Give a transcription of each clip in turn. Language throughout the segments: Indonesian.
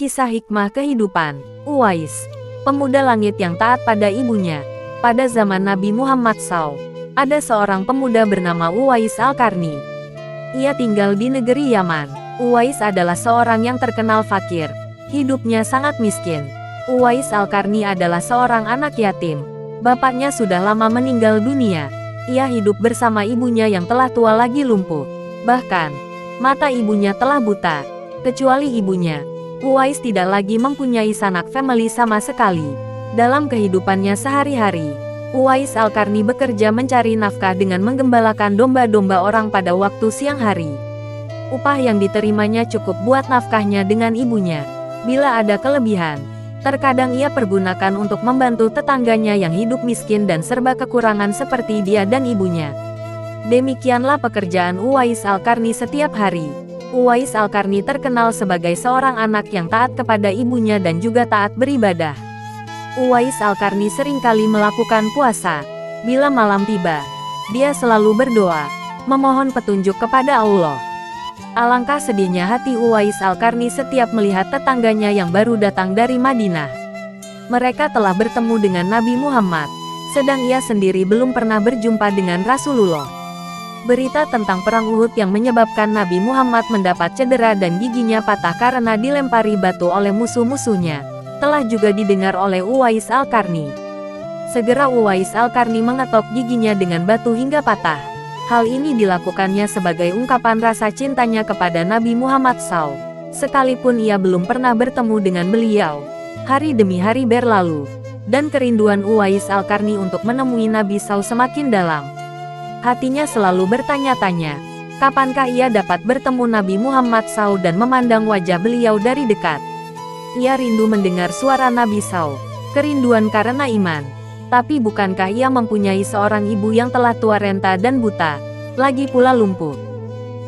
Kisah hikmah kehidupan. Uwais, pemuda langit yang taat pada ibunya. Pada zaman Nabi Muhammad SAW, ada seorang pemuda bernama Uwais Al-Qarni. Ia tinggal di negeri Yaman. Uwais adalah seorang yang terkenal fakir. Hidupnya sangat miskin. Uwais Al-Qarni adalah seorang anak yatim. Bapaknya sudah lama meninggal dunia. Ia hidup bersama ibunya yang telah tua lagi lumpuh. Bahkan, mata ibunya telah buta. Kecuali ibunya, Uwais tidak lagi mempunyai sanak famili sama sekali. Dalam kehidupannya sehari-hari, Uwais Al-Qarni bekerja mencari nafkah dengan menggembalakan domba-domba orang pada waktu siang hari. Upah yang diterimanya cukup buat nafkahnya dengan ibunya. Bila ada kelebihan, terkadang ia pergunakan untuk membantu tetangganya yang hidup miskin dan serba kekurangan seperti dia dan ibunya. Demikianlah pekerjaan Uwais Al-Qarni setiap hari. Uwais Al-Qarni terkenal sebagai seorang anak yang taat kepada ibunya dan juga taat beribadah. Uwais Al-Qarni seringkali melakukan puasa. Bila malam tiba, dia selalu berdoa, memohon petunjuk kepada Allah. Alangkah sedihnya hati Uwais Al-Qarni setiap melihat tetangganya yang baru datang dari Madinah. Mereka telah bertemu dengan Nabi Muhammad, sedang ia sendiri belum pernah berjumpa dengan Rasulullah. Berita tentang perang Uhud yang menyebabkan Nabi Muhammad mendapat cedera dan giginya patah karena dilempari batu oleh musuh-musuhnya, telah juga didengar oleh Uwais Al-Qarni. Segera Uwais Al-Qarni mengetok giginya dengan batu hingga patah. Hal ini dilakukannya sebagai ungkapan rasa cintanya kepada Nabi Muhammad SAW. Sekalipun ia belum pernah bertemu dengan beliau, hari demi hari berlalu, dan kerinduan Uwais Al-Qarni untuk menemui Nabi SAW semakin dalam. Hatinya selalu bertanya-tanya, kapankah ia dapat bertemu Nabi Muhammad SAW dan memandang wajah beliau dari dekat. Ia rindu mendengar suara Nabi SAW, kerinduan karena iman. Tapi bukankah ia mempunyai seorang ibu yang telah tua renta dan buta, lagi pula lumpuh?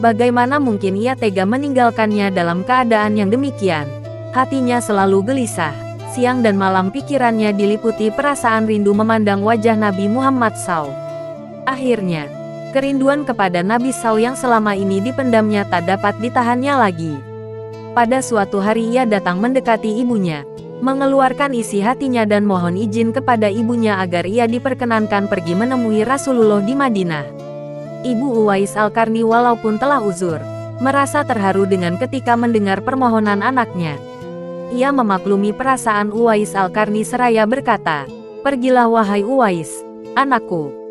Bagaimana mungkin ia tega meninggalkannya dalam keadaan yang demikian? Hatinya selalu gelisah. Siang dan malam pikirannya diliputi perasaan rindu memandang wajah Nabi Muhammad SAW. Akhirnya, kerinduan kepada Nabi SAW yang selama ini dipendamnya tak dapat ditahannya lagi. Pada suatu hari ia datang mendekati ibunya, mengeluarkan isi hatinya dan mohon izin kepada ibunya agar ia diperkenankan pergi menemui Rasulullah di Madinah. Ibu Uwais Al-Qarni walaupun telah uzur, merasa terharu dengan ketika mendengar permohonan anaknya. Ia memaklumi perasaan Uwais Al-Qarni seraya berkata, "Pergilah wahai Uwais, anakku.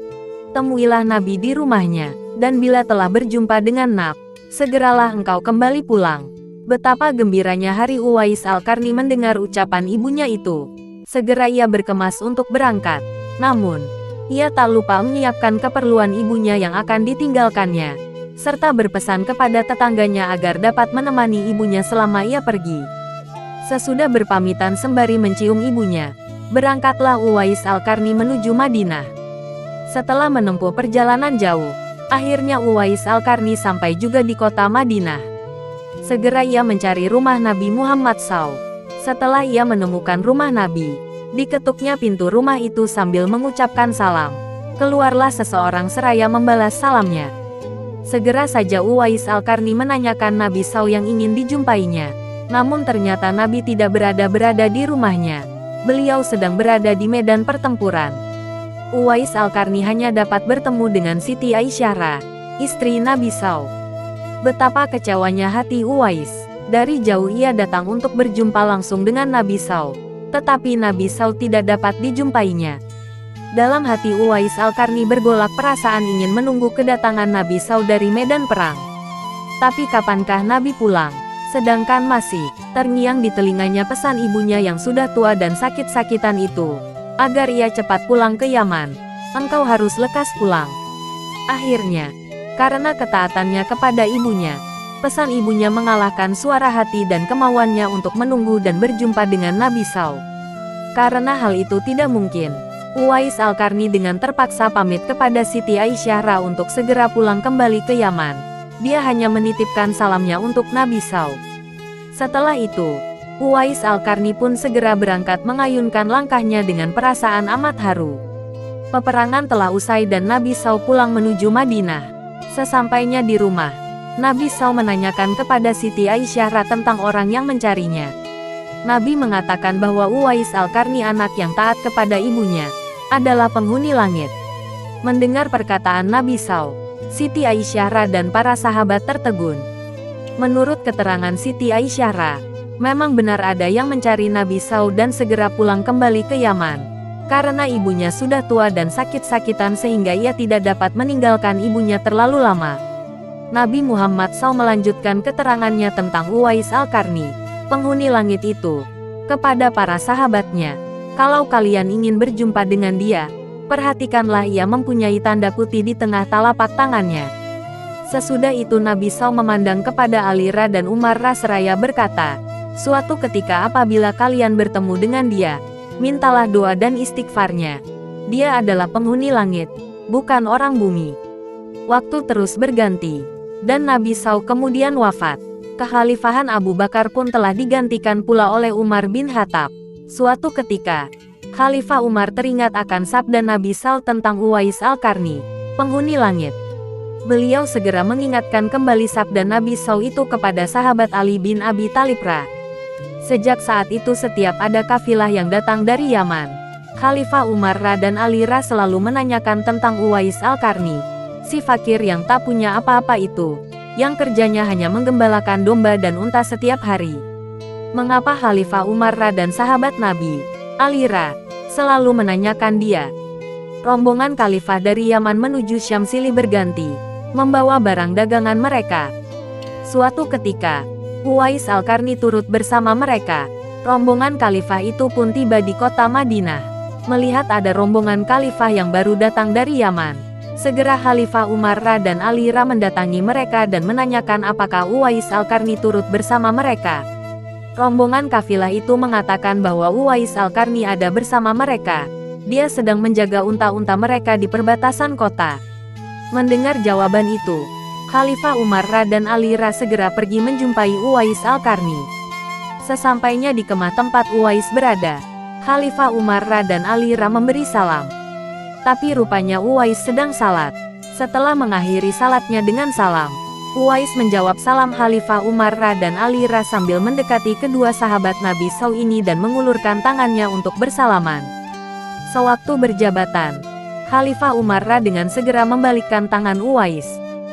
Temuilah Nabi di rumahnya, dan bila telah berjumpa dengan Nabi, segeralah engkau kembali pulang." Betapa gembiranya hari Uwais Al-Qarni mendengar ucapan ibunya itu. Segera ia berkemas untuk berangkat. Namun, ia tak lupa menyiapkan keperluan ibunya yang akan ditinggalkannya, serta berpesan kepada tetangganya agar dapat menemani ibunya selama ia pergi. Sesudah berpamitan sembari mencium ibunya, berangkatlah Uwais Al-Qarni menuju Madinah. Setelah menempuh perjalanan jauh, akhirnya Uwais Al-Qarni sampai juga di kota Madinah. Segera ia mencari rumah Nabi Muhammad SAW. Setelah ia menemukan rumah Nabi, diketuknya pintu rumah itu sambil mengucapkan salam. Keluarlah seseorang seraya membalas salamnya. Segera saja Uwais Al-Qarni menanyakan Nabi SAW yang ingin dijumpainya. Namun ternyata Nabi tidak berada di rumahnya. Beliau sedang berada di medan pertempuran. Uwais Al-Qarni hanya dapat bertemu dengan Siti Aisyah, istri Nabi SAW. Betapa kecewanya hati Uwais. Dari jauh ia datang untuk berjumpa langsung dengan Nabi SAW, tetapi Nabi SAW tidak dapat dijumpainya. Dalam hati Uwais Al-Qarni bergolak perasaan ingin menunggu kedatangan Nabi SAW dari medan perang. Tapi kapankah Nabi pulang? Sedangkan masih terngiang di telinganya pesan ibunya yang sudah tua dan sakit-sakitan itu, agar ia cepat pulang ke Yaman. Engkau harus lekas pulang. Akhirnya, karena ketaatannya kepada ibunya, pesan ibunya mengalahkan suara hati dan kemauannya untuk menunggu dan berjumpa dengan Nabi SAW. Karena hal itu tidak mungkin, Uwais Al-Qarni dengan terpaksa pamit kepada Siti Aisyah untuk segera pulang kembali ke Yaman. Dia hanya menitipkan salamnya untuk Nabi SAW. Setelah itu, Uwais Al-Qarni pun segera berangkat mengayunkan langkahnya dengan perasaan amat haru. Peperangan telah usai dan Nabi SAW pulang menuju Madinah. Sesampainya di rumah, Nabi SAW menanyakan kepada Siti Aisyah tentang orang yang mencarinya. Nabi mengatakan bahwa Uwais Al-Qarni, anak yang taat kepada ibunya, adalah penghuni langit. Mendengar perkataan Nabi SAW, Siti Aisyah dan para sahabat tertegun. Menurut keterangan Siti Aisyah, memang benar ada yang mencari Nabi SAW dan segera pulang kembali ke Yaman. Karena ibunya sudah tua dan sakit-sakitan sehingga ia tidak dapat meninggalkan ibunya terlalu lama. Nabi Muhammad SAW melanjutkan keterangannya tentang Uwais Al-Qarni, penghuni langit itu, kepada para sahabatnya. Kalau kalian ingin berjumpa dengan dia, perhatikanlah ia mempunyai tanda putih di tengah telapak tangannya. Sesudah itu Nabi SAW memandang kepada Ali Ra dan Umar Ra seraya berkata, suatu ketika apabila kalian bertemu dengan dia, mintalah doa dan istighfarnya. Dia adalah penghuni langit, bukan orang bumi. Waktu terus berganti, dan Nabi SAW kemudian wafat. Kekhalifahan Abu Bakar pun telah digantikan pula oleh Umar bin Khattab. Suatu ketika, Khalifah Umar teringat akan sabda Nabi SAW tentang Uwais Al-Qarni, penghuni langit. Beliau segera mengingatkan kembali sabda Nabi SAW itu kepada sahabat Ali bin Abi Thalib. Sejak saat itu setiap ada kafilah yang datang dari Yaman, Khalifah Umar dan Ali selalu menanyakan tentang Uwais Al-Qarni, si fakir yang tak punya apa-apa itu, yang kerjanya hanya menggembalakan domba dan unta setiap hari. Mengapa Khalifah Umar dan sahabat Nabi, Ali selalu menanyakan dia? Rombongan khalifah dari Yaman menuju Syam silih berganti, membawa barang dagangan mereka. Suatu ketika, Uwais Al-Qarni turut bersama mereka. Rombongan khalifah itu pun tiba di kota Madinah. Melihat ada rombongan khalifah yang baru datang dari Yaman, segera Khalifah Umar dan Ali mendatangi mereka dan menanyakan apakah Uwais Al-Qarni turut bersama mereka. Rombongan kafilah itu mengatakan bahwa Uwais Al-Qarni ada bersama mereka. Dia sedang menjaga unta-unta mereka di perbatasan kota. Mendengar jawaban itu, Khalifah Umar dan Ali segera pergi menjumpai Uwais Al-Qarni. Sesampainya di kemah tempat Uwais berada, Khalifah Umar dan Ali memberi salam. Tapi rupanya Uwais sedang salat. Setelah mengakhiri salatnya dengan salam, Uwais menjawab salam Khalifah Umar dan Ali sambil mendekati kedua sahabat Nabi SAW ini dan mengulurkan tangannya untuk bersalaman. Sewaktu berjabatan, Khalifah Umar dengan segera membalikkan tangan Uwais,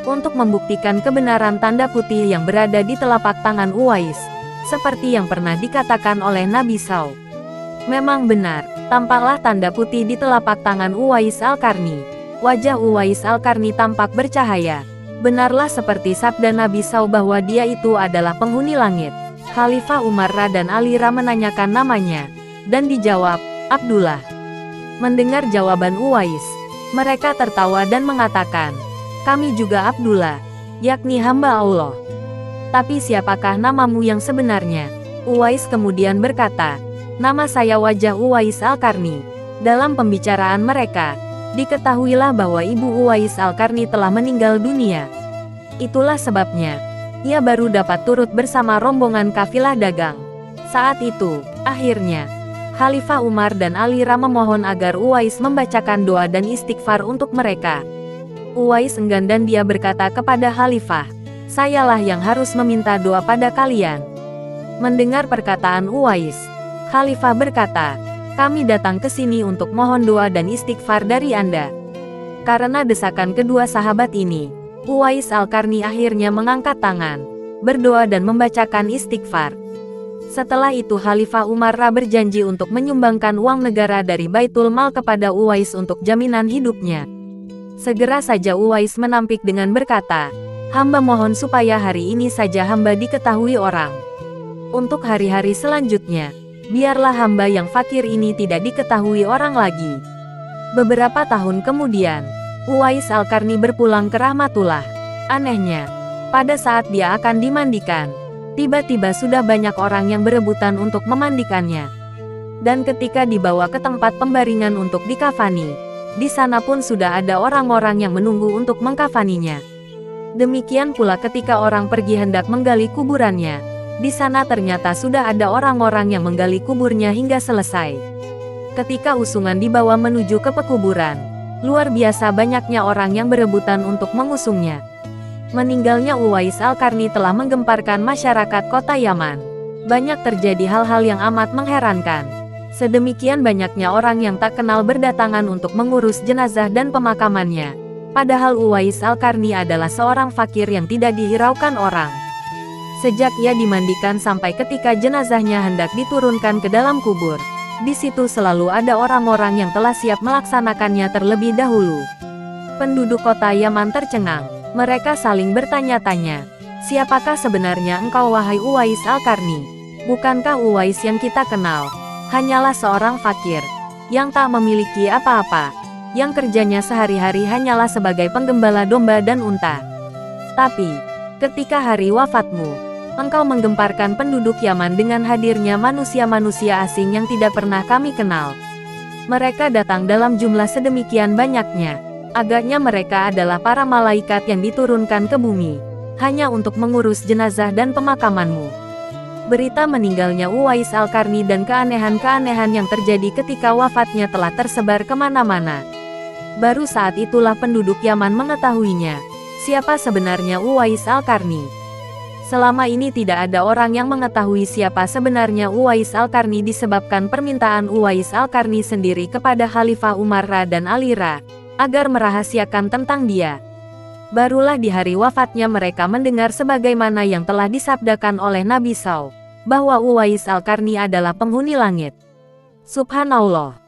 untuk membuktikan kebenaran tanda putih yang berada di telapak tangan Uwais, seperti yang pernah dikatakan oleh Nabi SAW. Memang benar, tampaklah tanda putih di telapak tangan Uwais Al-Qarni. Wajah Uwais Al-Qarni tampak bercahaya. Benarlah seperti sabda Nabi SAW bahwa dia itu adalah penghuni langit. Khalifah Umar dan Ali menanyakan namanya, dan dijawab, Abdullah. Mendengar jawaban Uwais, mereka tertawa dan mengatakan, kami juga Abdullah, yakni hamba Allah. Tapi siapakah namamu yang sebenarnya? Uwais kemudian berkata, nama saya wajah Uwais Al-Qarni. Dalam pembicaraan mereka, diketahuilah bahwa ibu Uwais Al-Qarni telah meninggal dunia. Itulah sebabnya, ia baru dapat turut bersama rombongan kafilah dagang. Saat itu, akhirnya, Khalifah Umar dan Ali memohon agar Uwais membacakan doa dan istighfar untuk mereka. Uwais enggan dan dia berkata kepada Khalifah, sayalah yang harus meminta doa pada kalian. Mendengar perkataan Uwais, Khalifah berkata, kami datang ke sini untuk mohon doa dan istighfar dari Anda. Karena desakan kedua sahabat ini, Uwais Al-Qarni akhirnya mengangkat tangan, berdoa dan membacakan istighfar. Setelah itu Khalifah Umar berjanji untuk menyumbangkan uang negara dari Baitul Mal kepada Uwais untuk jaminan hidupnya. Segera saja Uwais menampik dengan berkata, hamba mohon supaya hari ini saja hamba diketahui orang. Untuk hari-hari selanjutnya, biarlah hamba yang fakir ini tidak diketahui orang lagi. Beberapa tahun kemudian, Uwais Al-Qarni berpulang ke Rahmatullah. Anehnya, pada saat dia akan dimandikan, tiba-tiba sudah banyak orang yang berebutan untuk memandikannya. Dan ketika dibawa ke tempat pembaringan untuk dikafani, di sana pun sudah ada orang-orang yang menunggu untuk mengkafaninya. Demikian pula ketika orang pergi hendak menggali kuburannya, di sana ternyata sudah ada orang-orang yang menggali kuburnya hingga selesai. Ketika usungan dibawa menuju ke pekuburan, luar biasa banyaknya orang yang berebutan untuk mengusungnya. Meninggalnya Uwais Al-Qarni telah menggemparkan masyarakat kota Yaman. banyak terjadi hal-hal yang amat mengherankan. Sedemikian banyaknya orang yang tak kenal berdatangan untuk mengurus jenazah dan pemakamannya. Padahal Uwais Al-Qarni adalah seorang fakir yang tidak dihiraukan orang. Sejak ia dimandikan sampai ketika jenazahnya hendak diturunkan ke dalam kubur, di situ selalu ada orang-orang yang telah siap melaksanakannya terlebih dahulu. Penduduk kota Yaman tercengang. Mereka saling bertanya-tanya, "Siapakah sebenarnya engkau wahai Uwais Al-Qarni? Bukankah Uwais yang kita kenal hanyalah seorang fakir yang tak memiliki apa-apa, yang kerjanya sehari-hari hanyalah sebagai penggembala domba dan unta? Tapi, ketika hari wafatmu, engkau menggemparkan penduduk Yaman dengan hadirnya manusia-manusia asing yang tidak pernah kami kenal. Mereka datang dalam jumlah sedemikian banyaknya. Agaknya mereka adalah para malaikat yang diturunkan ke bumi, hanya untuk mengurus jenazah dan pemakamanmu." Berita meninggalnya Uwais Al-Qarni dan keanehan-keanehan yang terjadi ketika wafatnya telah tersebar kemana-mana. Baru saat itulah penduduk Yaman mengetahuinya, siapa sebenarnya Uwais Al-Qarni. Selama ini tidak ada orang yang mengetahui siapa sebenarnya Uwais Al-Qarni disebabkan permintaan Uwais Al-Qarni sendiri kepada Khalifah Umar Ra dan Ali Ra, agar merahasiakan tentang dia. Barulah di hari wafatnya mereka mendengar sebagaimana yang telah disabdakan oleh Nabi SAW, bahwa Uwais Al-Qarni adalah penghuni langit. Subhanallah.